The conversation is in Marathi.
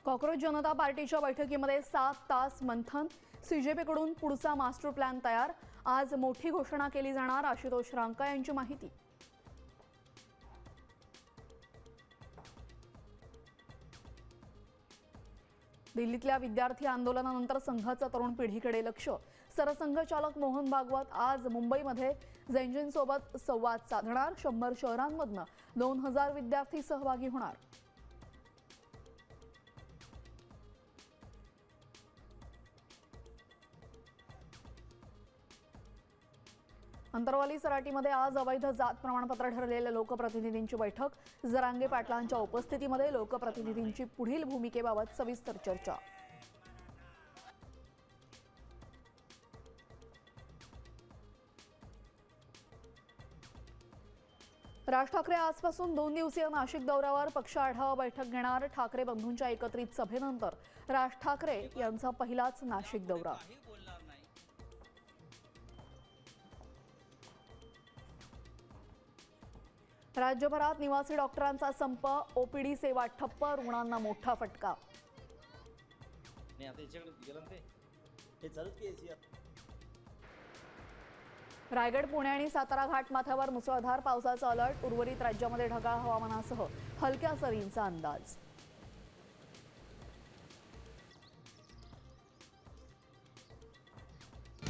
कॉकरोच जनता पार्टीच्या बैठकीमध्ये 7 तास मंथन, सीजेपीकडून पुढचा मास्टर प्लॅन तयार। आज मोठी घोषणा केली जाणार, आशुतोष रांका यांची माहिती। दिल्लीतल्या विद्यार्थी आंदोलनानंतर संघाचा तरुण पिढीकडे लक्ष। सरसंघचालक मोहन भागवत आज मुंबईमध्ये जैनजींसोबत संवाद साधणार। 100 शहरांमधून 2000 विद्यार्थी सहभागी होणार। अंतरवाली सराटीमध्ये आज अवैध जात प्रमाणपत्र ठरलेल्या लोकप्रतिनिधींची बैठक। जरांगे पाटलांच्या उपस्थितीमध्ये लोकप्रतिनिधींची पुढील भूमिकेबाबत सविस्तर चर्चा। राज ठाकरे आजपासून 2 दिवसीय नाशिक दौऱ्यावर। पक्ष आढावा बैठक घेणार। ठाकरे बंधूंच्या एकत्रित सभेनंतर राज ठाकरे यांचा पहिलाच नाशिक दौरा। राज्यभरात निवासी डॉक्टरांचा संप, ओपीडी सेवा ठप्प, रुग्णांना मोठा फटका। रायगड, पुणे आणि सातारा घाटमाथ्यावर मुसळधार पावसाचा अलर्ट। उर्वरित राज्यामध्ये ढगाळ हवामानासह हलक्या सरींचा अंदाज।